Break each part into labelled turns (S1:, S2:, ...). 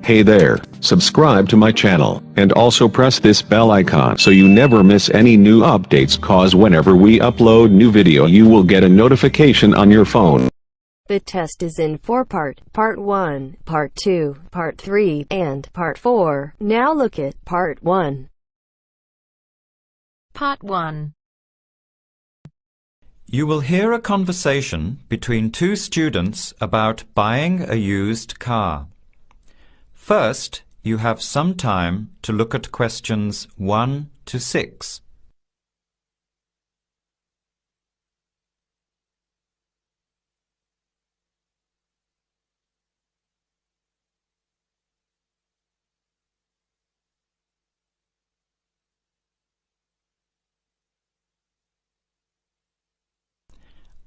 S1: Hey there, subscribe to my channel, and also press this bell icon so you never miss any new updates, cause whenever we upload new video you will get a notification on your phone.
S2: The test is in 4-part, Part 1, Part 2, Part 3, and Part 4. Now look at Part 1.
S3: Part 1.
S4: You will hear a conversation between two students about buying a used car. First, you have some time to look at questions 1 to 6.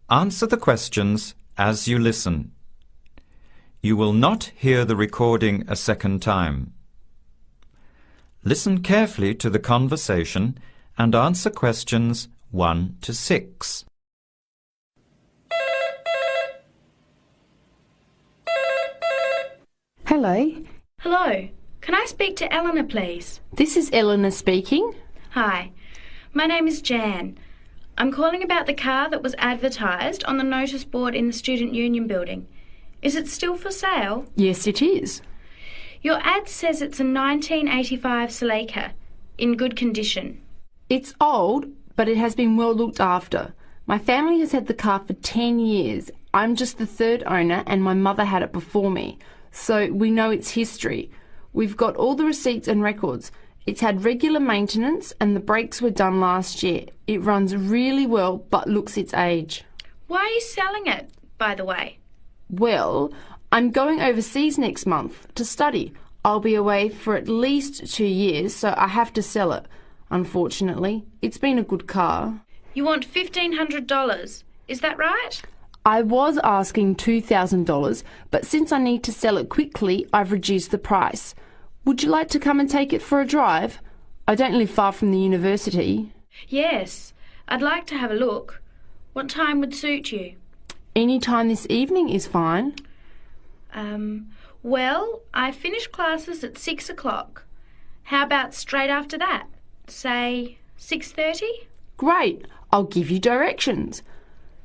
S4: Answer the questions as you listen. You will not hear the recording a second time. Listen carefully to the conversation and answer questions 1 to 6.
S5: Hello.
S6: Hello. Can I speak to Eleanor, please?
S5: This is Eleanor speaking.
S6: Hi. My name is Jan. I'm calling about the car that was advertised on the notice board in the Student Union building. Is it still for sale?
S5: Yes, it is.
S6: Your ad says it's a 1985 Celica, in good condition.
S5: It's old, but it has been well looked after. My family has had the car for 10 years. I'm just the third owner and my mother had it before me, so we know its history. We've got all the receipts and records. It's had regular maintenance and the brakes were done last year. It runs really well but looks its age.
S6: Why are you selling it, by the way?
S5: Well, I'm going overseas next month to study. I'll be away for at least 2 years, so I have to sell it. Unfortunately, it's been a good car.
S6: You want $1,500, is that right?
S5: I was asking $2,000, but since I need to sell it quickly, I've reduced the price. Would you like to come and take it for a drive? I don't live far from the university.
S6: Yes, I'd like to have a look. What time would suit you?
S5: Any time this evening is fine.
S6: Well, I finish classes at 6 o'clock. How about straight after that? Say 6:30?
S5: Great, I'll give you directions.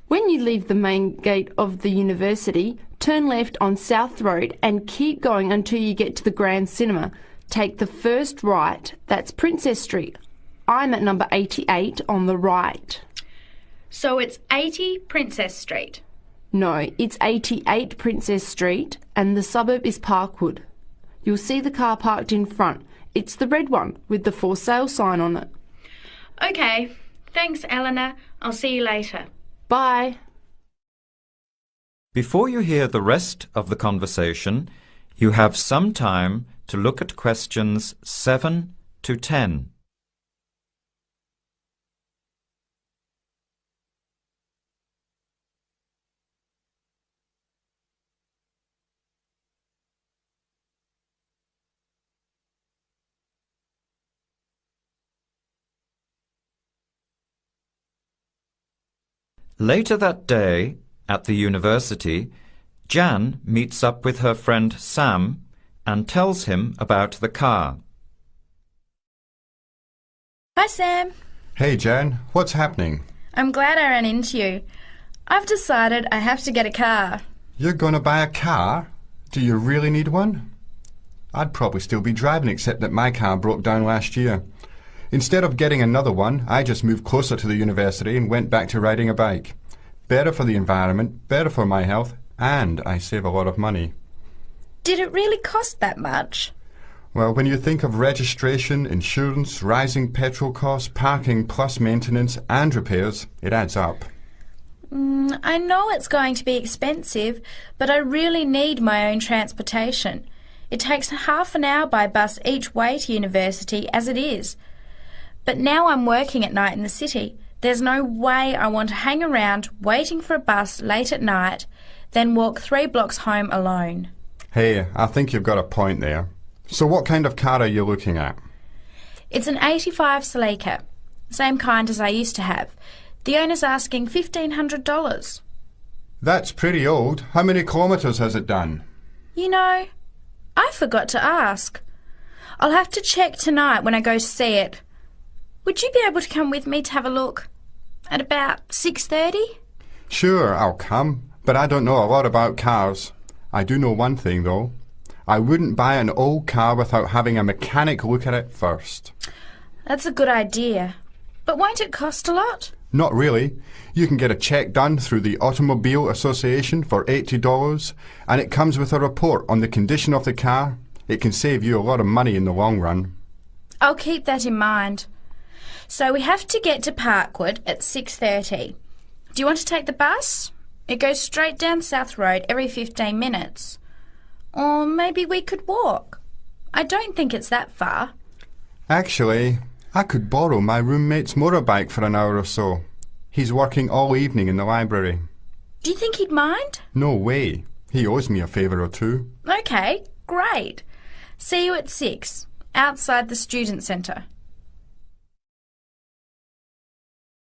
S5: When you leave the main gate of the university, turn left on South Road and keep going until you get to the Grand Cinema. Take the first right, that's Princess Street. I'm at number 88 on the right.
S6: So it's 80 Princess Street?
S5: No, it's 88 Princess Street and the suburb is Parkwood. You'll see the car parked in front. It's the red one with the for sale sign on it.
S6: OK, thanks Eleanor. I'll see you later.
S5: Bye.
S4: Before you hear the rest of the conversation, you have some time to look at questions 7 to 10. Later that day, at the university, Jan meets up with her friend Sam and tells him about the car.
S7: Hi, Sam.
S8: Hey, Jan. What's happening?
S7: I'm glad I ran into you. I've decided I have to get a car.
S8: You're going to buy a car? Do you really need one? I'd probably still be driving, except that my car broke down last year. Instead of getting another one, I just moved closer to the university and went back to riding a bike. Better for the environment, better for my health, and I save a lot of money.
S7: Did it really cost that much?
S8: Well, when you think of registration, insurance, rising petrol costs, parking plus maintenance and repairs, it adds up.
S7: I know it's going to be expensive, but I really need my own transportation. It takes half an hour by bus each way to university as it is. But now I'm working at night in the city. There's no way I want to hang around waiting for a bus late at night, then walk 3 blocks home alone.
S8: Hey, I think you've got a point there. So what kind of car are you looking at?
S7: It's an 85 Celica, same kind as I used to have. The owner's asking $1,500.
S8: That's pretty old. How many kilometres has it done?
S7: You know, I forgot to ask. I'll have to check tonight when I go see it. Would you be able to come with me to have a look? At about 6:30?
S8: Sure, I'll come, but I don't know a lot about cars. I do know one thing, though. I wouldn't buy an old car without having a mechanic look at it first.
S7: That's a good idea. But won't it cost a lot?
S8: Not really. You can get a check done through the Automobile Association for $80, and it comes with a report on the condition of the car. It can save you a lot of money in the long run.
S7: I'll keep that in mind. So we have to get to Parkwood at 6:30. Do you want to take the bus? It goes straight down South Road every 15 minutes. Or maybe we could walk. I don't think it's that far.
S8: Actually, I could borrow my roommate's motorbike for an hour or so. He's working all evening in the library.
S7: Do you think he'd mind?
S8: No way. He owes me a favour or two.
S7: Okay, great. See you at 6, outside the student centre.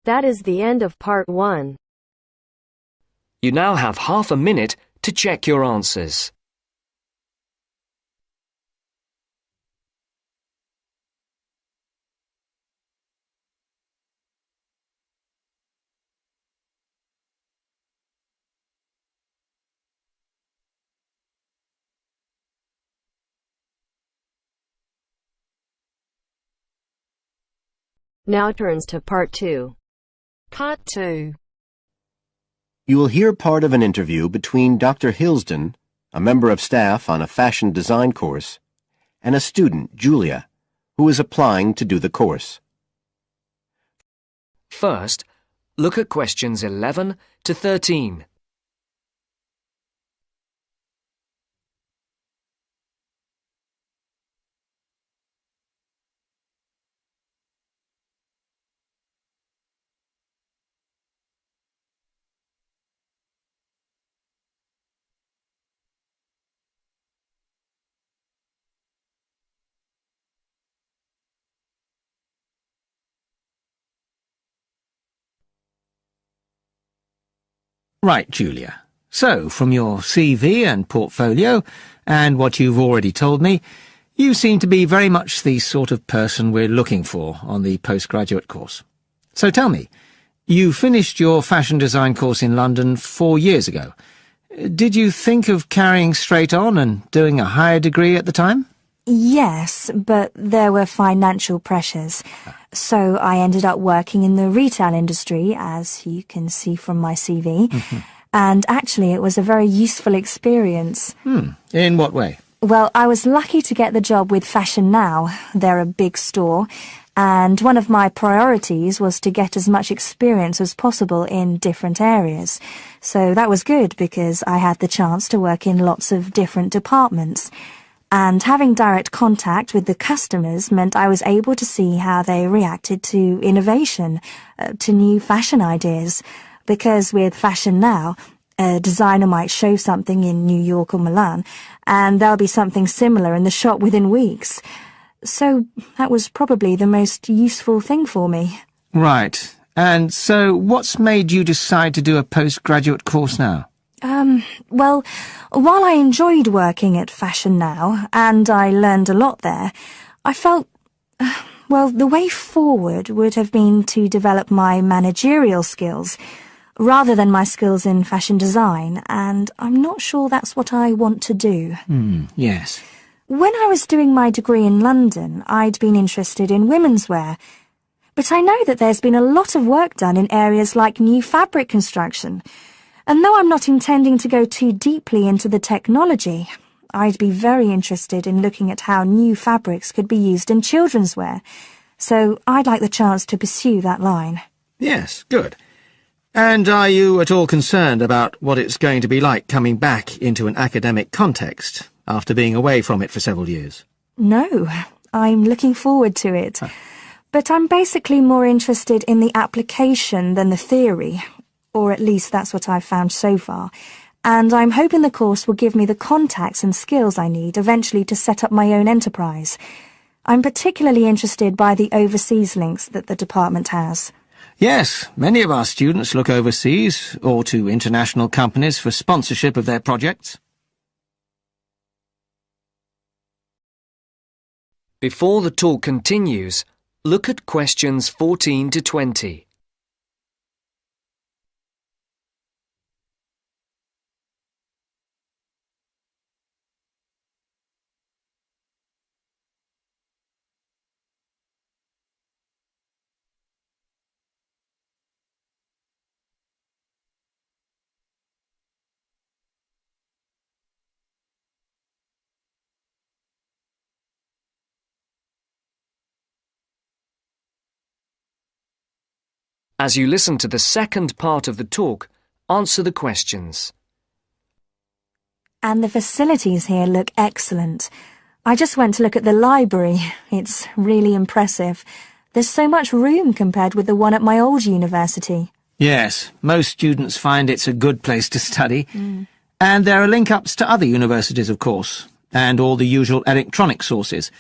S2: That is the end of part 1.
S3: You now have half a minute to check your answers.
S2: Now turns to part 2.
S9: Part 2.
S10: You will hear part of an interview between Dr. Hilsden, a member of staff on a fashion design course, and a student, Julia, who is applying to do the course.
S3: First, look at questions 11 to 13.
S11: Right, Julia. So, from your CV and portfolio, and what you've already told me, you seem to be very much the sort of person we're looking for on the postgraduate course. So tell me, you finished your fashion design course in London 4 years ago. Did you think of carrying straight on and doing a higher degree at the time?
S12: Yes, but there were financial pressures. So I ended up working in the retail industry, as you can see from my CV. And actually it was a very useful experience.
S11: In what way?
S12: Well, I was lucky to get the job with Fashion Now. They're a big store. And one of my priorities was to get as much experience as possible in different areas. So that was good because I had the chance to work in lots of different departments. And having direct contact with the customers meant I was able to see how they reacted to innovation, to new fashion ideas. Because with Fashion Now, a designer might show something in New York or Milan, and there'll be something similar in the shop within weeks. So that was probably the most useful thing for me.
S11: Right. And so what's made you decide to do a postgraduate course now?
S12: Well, while I enjoyed working at Fashion Now, and I learned a lot there, I felt, well, the way forward would have been to develop my managerial skills, rather than my skills in fashion design, and I'm not sure that's what I want to do.
S11: Yes.
S12: When I was doing my degree in London, I'd been interested in women's wear, but I know that there's been a lot of work done in areas like new fabric construction. And though I'm not intending to go too deeply into the technology, I'd be very interested in looking at how new fabrics could be used in children's wear. So I'd like the chance to pursue that line.
S11: Yes, good. And are you at all concerned about what it's going to be like coming back into an academic context after being away from it for several years?
S12: No, I'm looking forward to it. But I'm basically more interested in the application than the theory. Or at least that's what I've found so far, and I'm hoping the course will give me the contacts and skills I need eventually to set up my own enterprise. I'm particularly interested by the overseas links that the department has.
S11: Yes, many of our students look overseas or to international companies for sponsorship of their projects.
S3: Before the talk continues, look at questions 14 to 20. As you listen to the second part of the talk, answer the questions.
S12: And the facilities here look excellent. I just went to look at the library. It's really impressive. There's so much room compared with the one at my old university.
S11: Yes, most students find it's a good place to study. And there are link-ups to other universities, of course, and all the usual electronic sources.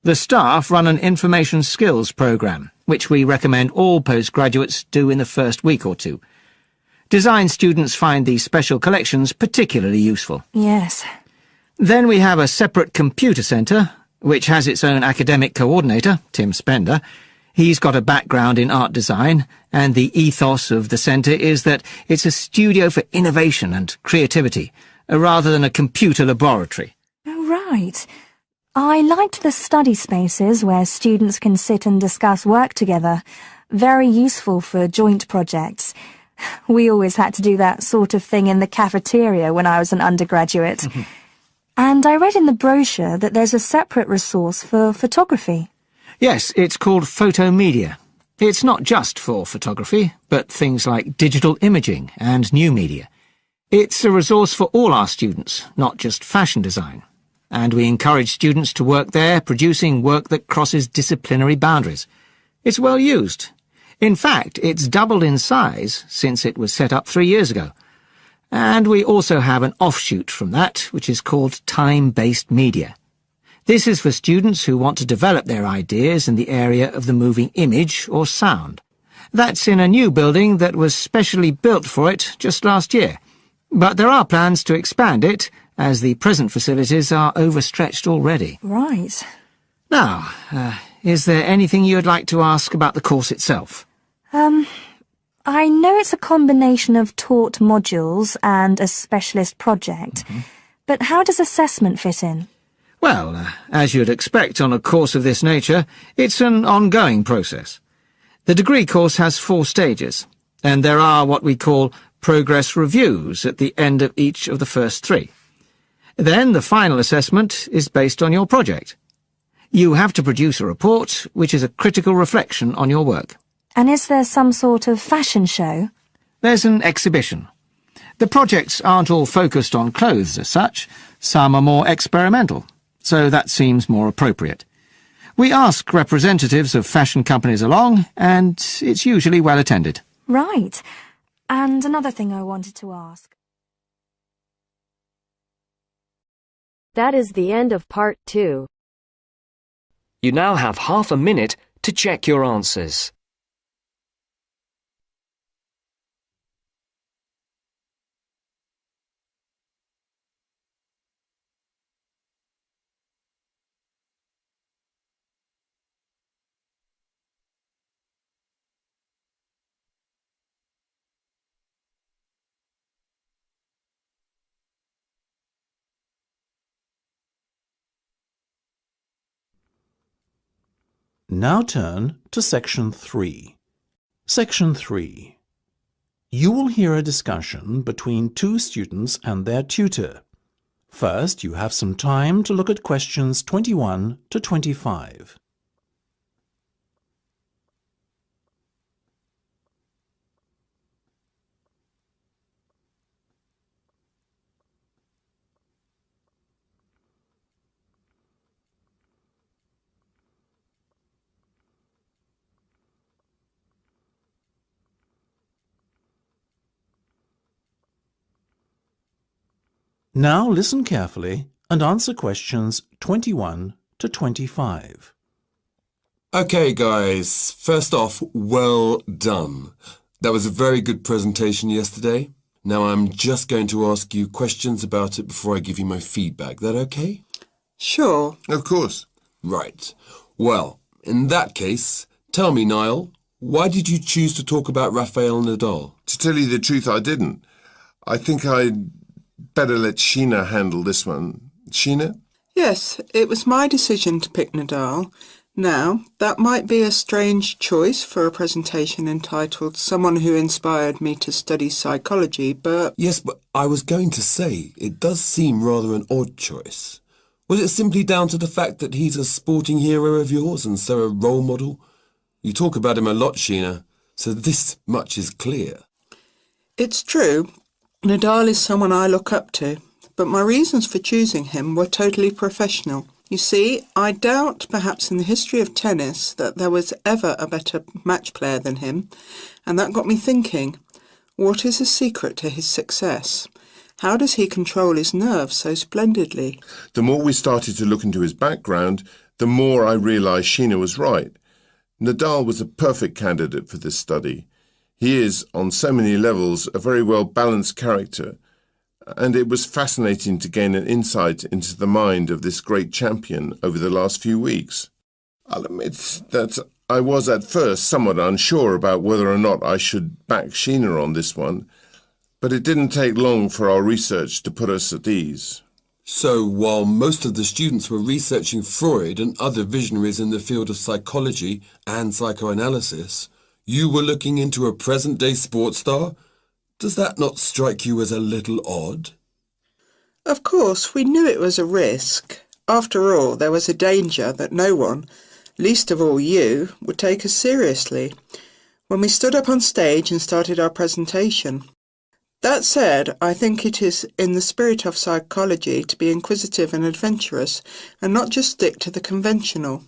S11: The staff run an information skills programme, which we recommend all postgraduates do in the first week or two. Design students find these special collections particularly useful.
S12: Yes.
S11: Then we have a separate computer centre, which has its own academic coordinator, Tim Spender. He's got a background in art design, and the ethos of the centre is that it's a studio for innovation and creativity, rather than a computer laboratory.
S12: Oh, right. I liked the study spaces where students can sit and discuss work together. Very useful for joint projects. We always had to do that sort of thing in the cafeteria when I was an undergraduate. And I read in the brochure that there's a separate resource for photography.
S11: Yes, it's called Photomedia. It's not just for photography, but things like digital imaging and new media. It's a resource for all our students, not just fashion design. And we encourage students to work there, producing work that crosses disciplinary boundaries. It's well used. In fact, it's doubled in size since it was set up 3 years ago. And we also have an offshoot from that, which is called time-based media. This is for students who want to develop their ideas in the area of the moving image or sound. That's in a new building that was specially built for it just last year. But there are plans to expand it, as the present facilities are overstretched already.
S12: Right.
S11: Now, is there anything you'd like to ask about the course itself?
S12: I know it's a combination of taught modules and a specialist project, but how does assessment fit in?
S11: Well, as you'd expect on a course of this nature, it's an ongoing process. The degree course has 4 stages, and there are what we call progress reviews at the end of each of the first 3. Then the final assessment is based on your project. You have to produce a report, which is a critical reflection on your work.
S12: And is there some sort of fashion show?
S11: There's an exhibition. The projects aren't all focused on clothes as such. Some are more experimental, so that seems more appropriate. We ask representatives of fashion companies along, and it's usually well attended.
S12: Right. And another thing I wanted to ask.
S2: That is the end of part 2.
S3: You now have half a minute to check your answers.
S13: Now turn to Section 3. Section 3. You will hear a discussion between 2 students and their tutor. First, you have some time to look at questions 21 to 25. Now listen carefully and answer questions 21 to 25.
S14: Okay, guys. First off, well done. That was a very good presentation yesterday. Now I'm just going to ask you questions about it before I give you my feedback. That okay?
S15: Sure.
S14: Of course. Right. Well, in that case, tell me, Niall, why did you choose to talk about Rafael Nadal?
S15: To tell you the truth, I didn't. I think I'd better let Sheena handle this one. Sheena?
S16: Yes, it was my decision to pick Nadal. Now, that might be a strange choice for a presentation entitled Someone Who Inspired Me to Study Psychology, but...
S14: Yes, but I was going to say, it does seem rather an odd choice. Was it simply down to the fact that he's a sporting hero of yours and so a role model? You talk about him a lot, Sheena, so this much is clear.
S16: It's true. Nadal is someone I look up to, but my reasons for choosing him were totally professional. You see, I doubt perhaps in the history of tennis that there was ever a better match player than him, and that got me thinking, what is the secret to his success? How does he control his nerves so splendidly?
S15: The more we started to look into his background, the more I realised Sheena was right. Nadal was a perfect candidate for this study. He is, on so many levels, a very well-balanced character, and it was fascinating to gain an insight into the mind of this great champion over the last few weeks. I'll admit that I was at first somewhat unsure about whether or not I should back Sheena on this one, but it didn't take long for our research to put us at ease.
S14: So, while most of the students were researching Freud and other visionaries in the field of psychology and psychoanalysis, you were looking into a present-day sports star? Does that not strike you as a little odd?
S16: Of course, we knew it was a risk. After all, there was a danger that no one, least of all you, would take us seriously when we stood up on stage and started our presentation. That said, I think it is in the spirit of psychology to be inquisitive and adventurous and not just stick to the conventional.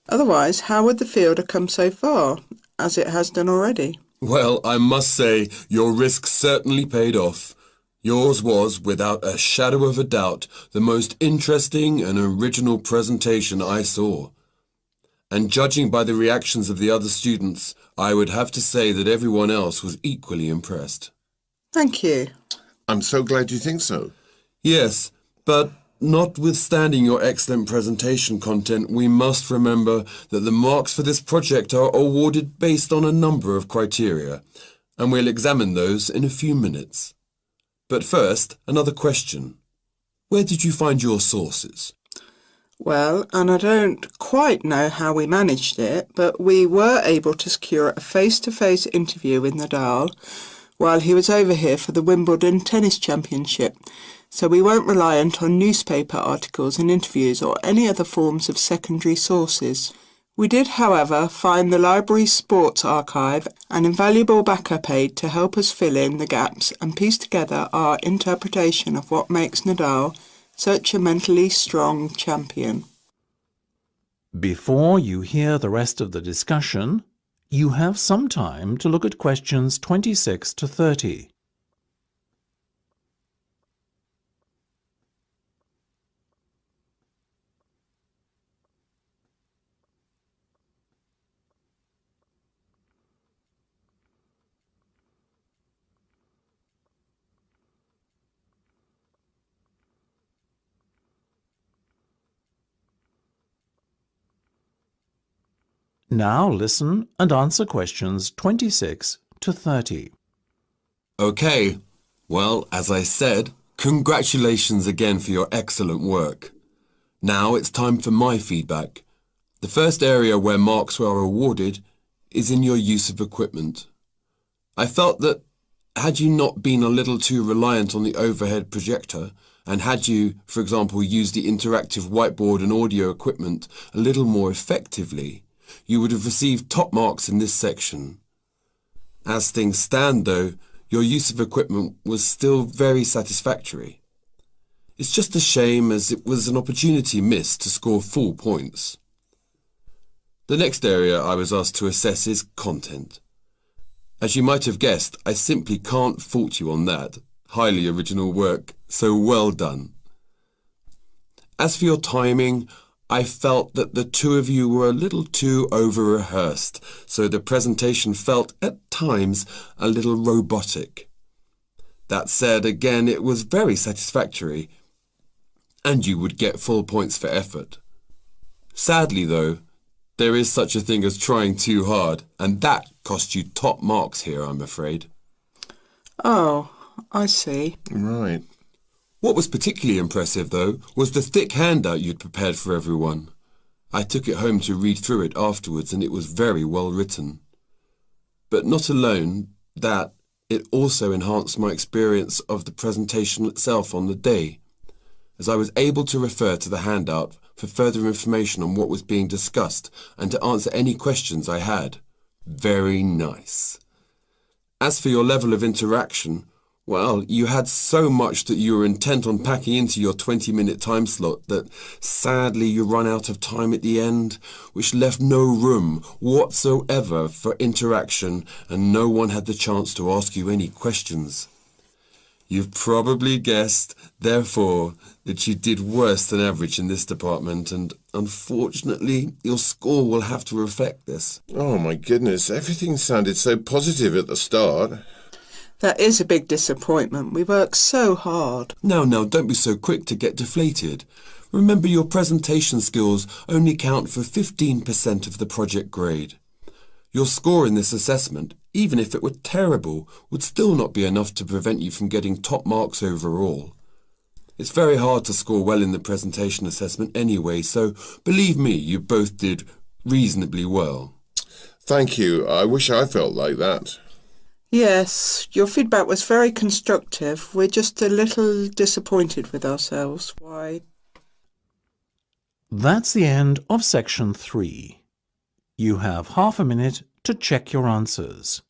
S16: Otherwise, how would the field have come so far, as it has done already?
S14: Well, I must say, your risk certainly paid off. Yours was, without a shadow of a doubt, the most interesting and original presentation I saw. And judging by the reactions of the other students, I would have to say that everyone else was equally impressed.
S16: Thank you.
S15: I'm so glad you think so.
S14: Yes, but notwithstanding your excellent presentation content, we must remember that the marks for this project are awarded based on a number of criteria, and we'll examine those in a few minutes. But first, another question. Where did you find your sources?
S16: Well, and I don't quite know how we managed it, but we were able to secure a face-to-face interview with Nadal while he was over here for the Wimbledon Tennis Championship, so we weren't reliant on newspaper articles and interviews or any other forms of secondary sources. We did, however, find the library's sports archive an invaluable backup aid to help us fill in the gaps and piece together our interpretation of what makes Nadal such a mentally strong champion.
S13: Before you hear the rest of the discussion, you have some time to look at questions 26 to 30. Now listen and answer questions 26 to 30.
S14: Okay. Well, as I said, congratulations again for your excellent work. Now it's time for my feedback. The first area where marks were awarded is in your use of equipment. I felt that had you not been a little too reliant on the overhead projector, and had you, for example, used the interactive whiteboard and audio equipment a little more effectively, you would have received top marks in this section. As things stand, though, your use of equipment was still very satisfactory. It's just a shame as it was an opportunity missed to score full points. The next area I was asked to assess is content. As you might have guessed, I simply can't fault you on that. Highly original work, so well done. As for your timing, I felt that the two of you were a little too over-rehearsed, so the presentation felt, at times, a little robotic. That said, again, it was very satisfactory, and you would get full points for effort. Sadly, though, there is such a thing as trying too hard, and that costs you top marks here, I'm afraid.
S16: Oh, I see.
S15: Right.
S14: What was particularly impressive, though, was the thick handout you'd prepared for everyone. I took it home to read through it afterwards, and it was very well written. But not alone that, it also enhanced my experience of the presentation itself on the day, as I was able to refer to the handout for further information on what was being discussed and to answer any questions I had. Very nice. As for your level of interaction, well, you had so much that you were intent on packing into your 20-minute time slot that sadly you run out of time at the end, which left no room whatsoever for interaction, and no one had the chance to ask you any questions. You've probably guessed, therefore, that you did worse than average in this department, and unfortunately, your score will have to reflect this.
S15: Oh my goodness, everything sounded so positive at the start.
S16: That is a big disappointment. We worked so hard.
S14: Now, don't be so quick to get deflated. Remember, your presentation skills only count for 15% of the project grade. Your score in this assessment, even if it were terrible, would still not be enough to prevent you from getting top marks overall. It's very hard to score well in the presentation assessment anyway, so believe me, you both did reasonably well.
S15: Thank you. I wish I felt like that.
S16: Yes, your feedback was very constructive. We're just a little disappointed with ourselves. Why?
S13: That's the end of section 3. You have half a minute to check your answers.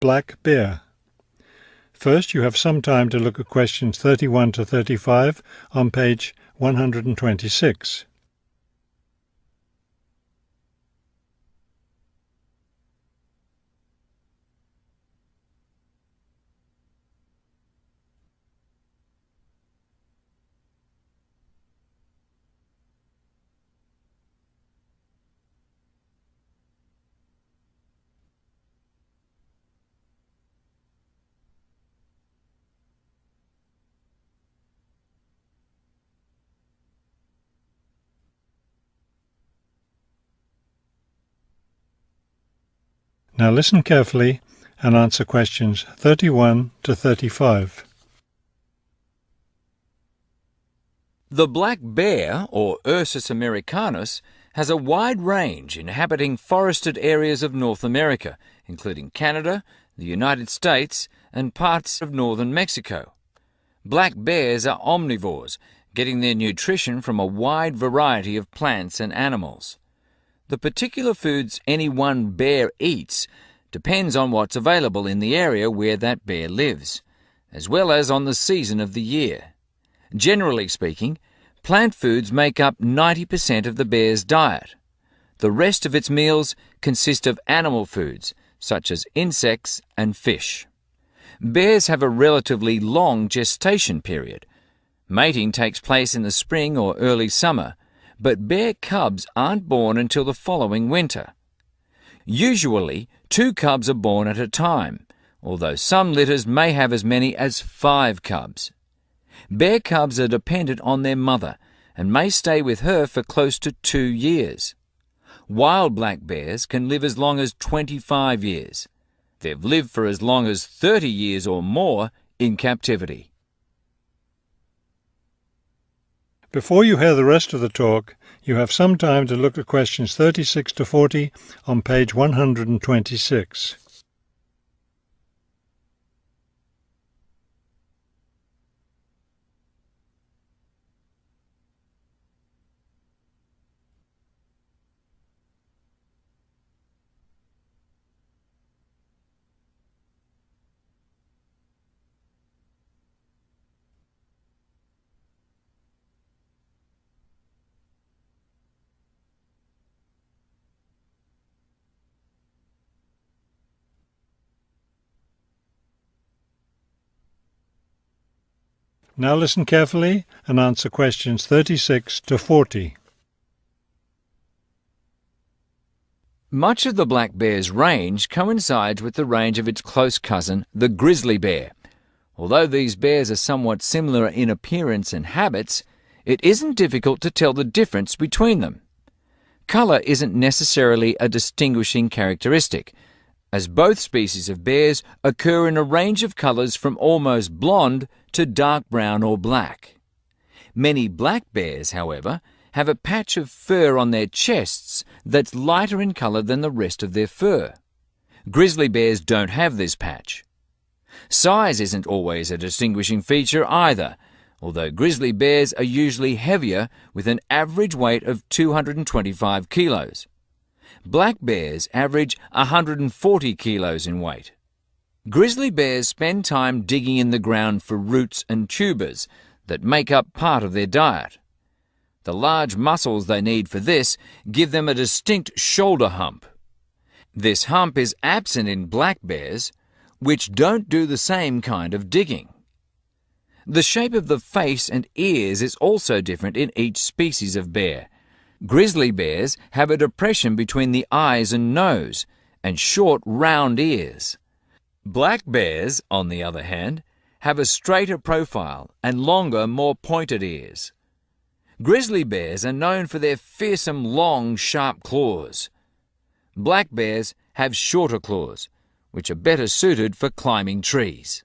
S17: Black bear. First, you have some time to look at questions 31 to 35 on page 126. Now listen carefully and answer questions 31 to 35.
S18: The black bear, or Ursus americanus, has a wide range inhabiting forested areas of North America, including Canada, the United States, and parts of northern Mexico. Black bears are omnivores, getting their nutrition from a wide variety of plants and animals. The particular foods any one bear eats depends on what's available in the area where that bear lives, as well as on the season of the year. Generally speaking, plant foods make up 90% of the bear's diet. The rest of its meals consist of animal foods, such as insects and fish. Bears have a relatively long gestation period. Mating takes place in the spring or early summer, but bear cubs aren't born until the following winter. Usually, 2 cubs are born at a time, although some litters may have as many as 5 cubs. Bear cubs are dependent on their mother and may stay with her for close to 2 years. Wild black bears can live as long as 25 years. They've lived for as long as 30 years or more in captivity.
S17: Before you hear the rest of the talk, you have some time to look at questions 36 to 40 on page 126. Now listen carefully and answer questions 36 to 40.
S18: Much of the black bear's range coincides with the range of its close cousin, the grizzly bear. Although these bears are somewhat similar in appearance and habits, it isn't difficult to tell the difference between them. Colour isn't necessarily a distinguishing characteristic, as both species of bears occur in a range of colours from almost blonde to dark brown or black. Many black bears, however, have a patch of fur on their chests that's lighter in colour than the rest of their fur. Grizzly bears don't have this patch. Size isn't always a distinguishing feature either, although grizzly bears are usually heavier with an average weight of 225 kilos. Black bears average 140 kilos in weight. Grizzly bears spend time digging in the ground for roots and tubers that make up part of their diet. The large muscles they need for this give them a distinct shoulder hump. This hump is absent in black bears, which don't do the same kind of digging. The shape of the face and ears is also different in each species of bear. Grizzly bears have a depression between the eyes and nose, and short, round ears. Black bears, on the other hand, have a straighter profile and longer, more pointed ears. Grizzly bears are known for their fearsome, long, sharp claws. Black bears have shorter claws, which are better suited for climbing trees.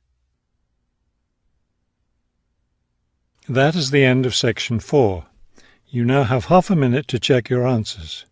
S17: That is the end of section 4. You now have half a minute to check your answers.